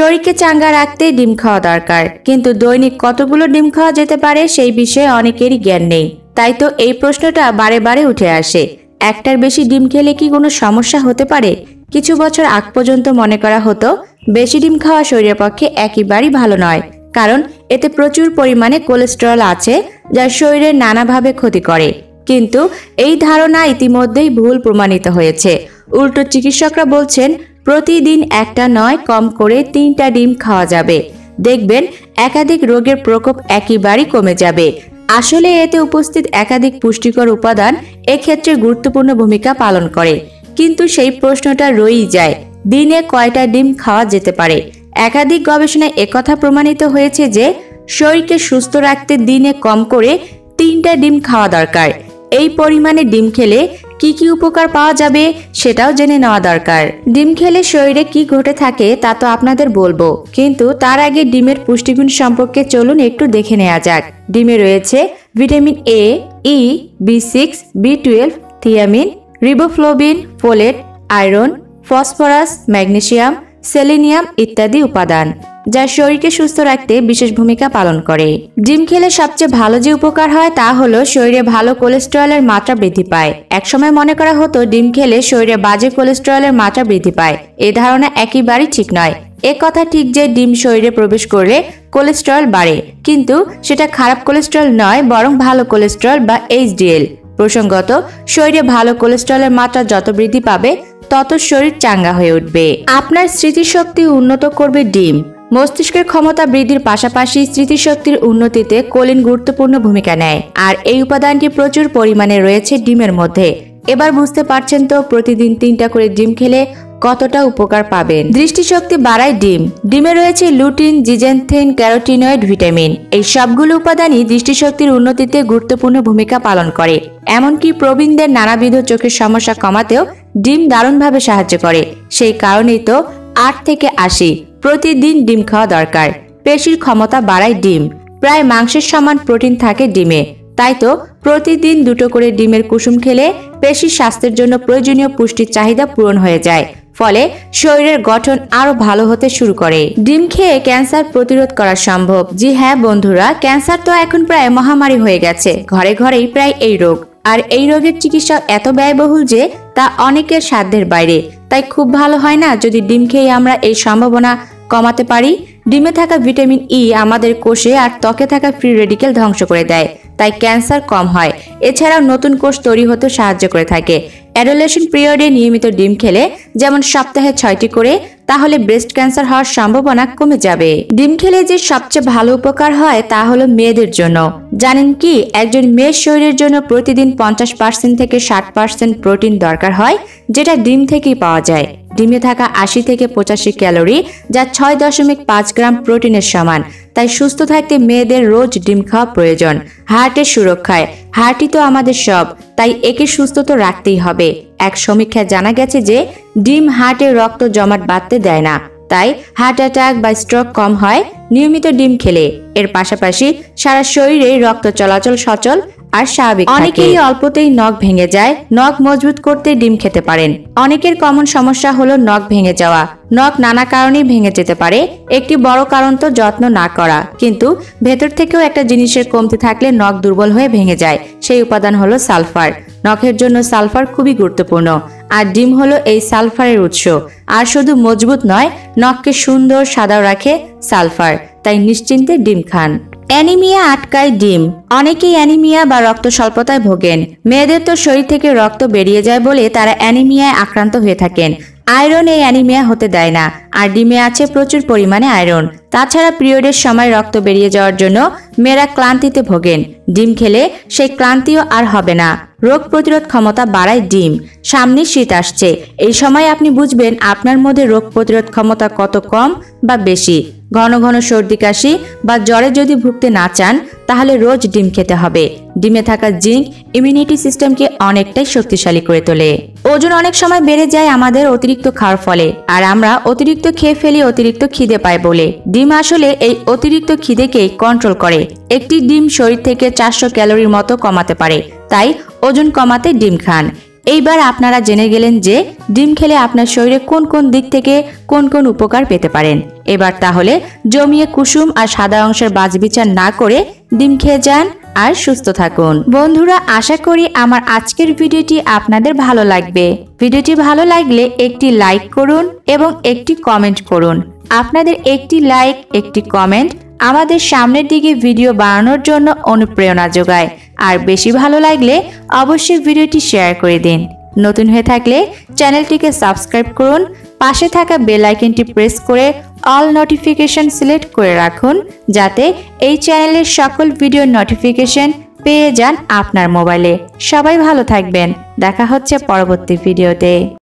শরীরকে চাঙ্গা রাখতে ডিম খাওয়া দরকার, কিন্তু দৈনিক কতগুলো ডিম খাওয়া যেতে পারে সেই বিষয়ে অনেকেরই জ্ঞান নেই। তাই তো এই প্রশ্নটা বারে বারে উঠে আসে, একটার বেশি ডিম খেলে কি কোনো সমস্যা হতে পারে? কিছু বছর আগ পর্যন্ত মনে করা হতো বেশি ডিম খাওয়া শরীরের পক্ষে একেবারেই ভালো নয়, কারণ এতে প্রচুর পরিমাণে কোলেস্টেরল আছে যা শরীরের নানাভাবে ক্ষতি করে। কিন্তু এই ধারণা ইতিমধ্যেই ভুল প্রমাণিত হয়েছে। উল্টো চিকিৎসকরা বলছেন প্রতিদিন একটা নয়, কম করে 3টা ডিম খাওয়া যাবে। দেখবেন একাধিক রোগের প্রকোপ একেবারেই কমে যাবে। আসলে এতে উপস্থিত একাধিক পুষ্টিকর উপাদান এক্ষেত্রে গুরুত্বপূর্ণ ভূমিকা পালন করে। কিন্তু সেই প্রশ্নটা রয়েই যায়, দিনে কয়টা ডিম খাওয়া যেতে পারে? একাধিক গবেষণায় একথা প্রমাণিত হয়েছে যে শরীরকে সুস্থ রাখতে দিনে কম করে 3টা ডিম খাওয়া দরকার। এই পরিমাণে ডিম খেলে কি কি উপকার পাওয়া যাবে সেটাও জেনে নেওয়া দরকার। ডিম খেলে শরীরে কি ঘটে থাকে তা তো আপনাদের বলবো, কিন্তু তার আগে ডিমের পুষ্টিগুণ সম্পর্কে চলুন একটু দেখে নেওয়া যাক। ডিমে রয়েছে vitamin A, E, বি6, বি12, thiamine, riboflavin, folate, iron, phosphorus, magnesium, selenium ইত্যাদি উপাদান, যা শরীরকে সুস্থ রাখতে বিশেষ ভূমিকা পালন করে। ডিম খেলে সবচেয়ে ভালো যে উপকার হয় তা হলো শরীরে ভালো কোলেস্টেরলের মাত্রা বৃদ্ধি পায়। একসময় মনে করা হতো ডিম খেলে শরীরে বাজে কোলেস্টেরলের মাত্রা বৃদ্ধি পায়। এই ধারণা একেবারেই ঠিক নয়। এ কথা ঠিক যে ডিম শরীরে প্রবেশ করলে কোলেস্টেরল বাড়ে, কিন্তু সেটা খারাপ কোলেস্টেরল নয়, বরং ভালো কোলেস্টেরল বা এইচডিএল। প্রসঙ্গত, শরীরে ভালো কোলেস্টেরলের মাত্রা যত বৃদ্ধি পাবে তত শরীর চাঙ্গা হয়ে উঠবে। আপনার স্মৃতিশক্তি উন্নত করবে ডিম। মস্তিষ্কের ক্ষমতা বৃদ্ধির পাশাপাশি স্মৃতিশক্তির উন্নতিতে কোলিন গুরুত্বপূর্ণ ভূমিকা নেয়, আর এই উপাদানটি প্রচুর পরিমাণে রয়েছে ডিমের মধ্যে। এবার বুঝতে পারছেন তো প্রতিদিন 3টা করে ডিম খেলে কতটা উপকার পাবেন। দৃষ্টিশক্তি বাড়ায় ডিম। ডিমে রয়েছে লুটিন, জিজেনথিন, ক্যারোটিনয়েড, ভিটামিন। এই সবগুলো উপাদানই দৃষ্টিশক্তির উন্নতিতে গুরুত্বপূর্ণ ভূমিকা পালন করে। এমনকি প্রবীণদের নানাবিধ চোখের সমস্যা কমাতেও ডিম দারুণভাবে সাহায্য করে। সেই কারণেই তো 8 থেকে 80 প্রতিদিন ডিম খাওয়া দরকার। পেশির ক্ষমতা বাড়ায় ডিম। প্রায় মাংসের সমান প্রোটিন থাকে ডিমে। তাই তো প্রতিদিন 2টো করে ডিমের কুসুম খেলে পেশির স্বাস্থ্যের জন্য প্রয়োজনীয় পুষ্টির চাহিদা পূরণ হয়ে যায়। ফলে শরীরের গঠন আরো ভালো হতে শুরু করে। ডিম খেয়ে ক্যান্সার প্রতিরোধ করা সম্ভব। জি হ্যাঁ বন্ধুরা, ক্যান্সার তো এখন প্রায় মহামারী হয়ে গেছে। ঘরে ঘরেই প্রায় এই রোগ। আর এই রোগের চিকিৎসা এত ব্যয়বহুল যে তা অনেকের সাধ্যের বাইরে। তাই খুব ভালো হয় না যদি ডিম খেয়ে আমরা এই সম্ভাবনা কমাতে পারি। ডিমে থাকা ভিটামিন ই আমাদের কোষে আর ত্বকে থাকা ফ্রি রেডিকেল ধ্বংস করে দেয়, তাই ক্যান্সার কম হয়। এছাড়াও নতুন কোষ তৈরি হতে সাহায্য করে থাকে। অ্যাডোলেশন পিরিয়ডে নিয়মিত ডিম খেলে, যেমন সপ্তাহে 6টি করে, তাহলে ব্রেস্ট ক্যান্সার হওয়ার সম্ভাবনা কমে যাবে। ডিম খেলে যে সবচেয়ে ভালো উপকার হয় তা হলো মেয়েদের জন্য। জানেন কি, একজন মেয়ের শরীরের জন্য প্রতিদিন 50% থেকে 60% প্রোটিন দরকার হয়, যেটা ডিম থেকেই পাওয়া যায়। ডিমে থাকা 80 থেকে 85 ক্যালোরি, যা 6.5 গ্রাম প্রোটিনের সমান। তাই সুস্থ থাকতে মেয়েদের রোজ ডিম খাওয়া প্রয়োজন। হার্টের সুরক্ষায়, হার্টই তো আমাদের সব, তাই একে সুস্থ তো রাখতেই হবে। এক সমীক্ষায় জানা গেছে যে ডিম হার্টের রক্ত জমাট বাঁধতে দেয় না, তাই হার্ট অ্যাটাক বা স্ট্রোক কম হয় নিয়মিত ডিম খেলে। এর পাশাপাশি সারা শরীরে রক্ত চলাচল সচল আর স্বাভাবিক থাকে। অনেকেই অল্পতেই নখ ভেঙে যায়। নখ মজবুত করতে ডিম খেতে পারেন। অনেকের কমন সমস্যা হলো নখ ভেঙে যাওয়া। নখ নানা কারণেই ভেঙে যেতে পারে। একটি বড় কারণ তো যত্ন না করা, কিন্তু ভেতর থেকেও একটা জিনিসের কমতি থাকলে নখ দুর্বল হয়ে ভেঙে যায়। সেই উপাদান হলো সালফার। নখের জন্য সালফার খুবই গুরুত্বপূর্ণ, আর ডিম হলো এই সালফারের উৎস। আর শুধু মজবুত নয়, নখকে সুন্দর সাদাও রাখে সালফার। তাই নিশ্চিন্তে ডিম খান। অ্যানিমিয়া আটকায় ডিম। অনেকেই অ্যানিমিয়া বা রক্ত স্বল্পতায় ভোগেন। মেয়েদের তো শরীর থেকে রক্ত বেরিয়ে যায় বলে তারা অ্যানিমিয়ায় আক্রান্ত হয়ে থাকেন। আয়রন এই অ্যানিমিয়া হতে দেয় না, আর ডিমে আছে প্রচুর পরিমাণে আয়রন। তাছাড়া পিরিয়ডের সময় রক্ত বেরিয়ে যাওয়ার জন্য মেয়েরা ক্লান্তিতে ভোগেন। ডিম খেলে সেই ক্লান্তিও আর হবে না। রোগ প্রতিরোধ ক্ষমতা বাড়ায় ডিম। সামনে শীত আসছে, এই সময় আপনি বুঝবেন আপনার মধ্যে রোগ প্রতিরোধ ক্ষমতা কত কম বা বেশি। ঘন ঘন সর্দি কাশি বা জ্বরে যদি ভুগতে না চান, তাহলে রোজ ডিম খেতে হবে। ডিমে থাকা জিঙ্ক ইমিউনিটি সিস্টেমকে অনেকটাই শক্তিশালী করে তোলে। ওজন অনেক সময় বেড়ে যায় আমাদের অতিরিক্ত খাওয়ার ফলে, আর আমরা অতিরিক্ত খেয়ে ফেলি অতিরিক্ত খিদে পায় বলে। ডিম আসলে এই অতিরিক্ত খিদেকেই কন্ট্রোল করে। একটি ডিম শরীর থেকে 400 ক্যালোরির মতো কমাতে পারে। তাই ওজন কমাতে ডিম খান। এইবার আপনারা জেনে গেলেন যে ডিম খেলে আপনার শরীরে কোন কোন দিক থেকে কোন কোন উপকার পেতে পারেন। এবার তাহলে জমিয়ে কুসুম আর সাদা অংশের বাছবিচার না করে ডিম খেয়ে যান আর সুস্থ থাকুন। বন্ধুরা, আশা করি আমার আজকের ভিডিওটি আপনাদের ভালো লাগবে। ভিডিওটি ভালো লাগলে একটি লাইক করুন এবং একটি কমেন্ট করুন। আপনাদের একটি লাইক, একটি কমেন্ট আমাদের সামনের দিকে ভিডিও বানানোর জন্য অনুপ্রেরণা যোগায়। আর বেশি ভালো লাগলে অবশ্যই ভিডিওটি শেয়ার করে দিন। নতুন হয়ে থাকলে চ্যানেলটিকে সাবস্ক্রাইব করুন, পাশে থাকা বেল আইকনটি প্রেস করে অল নোটিফিকেশন সিলেক্ট করে রাখুন, যাতে এই চ্যানেলের সকল ভিডিওর নোটিফিকেশন পেয়ে যান আপনার মোবাইলে। সবাই ভালো থাকবেন, দেখা হচ্ছে পরবর্তী ভিডিওতে।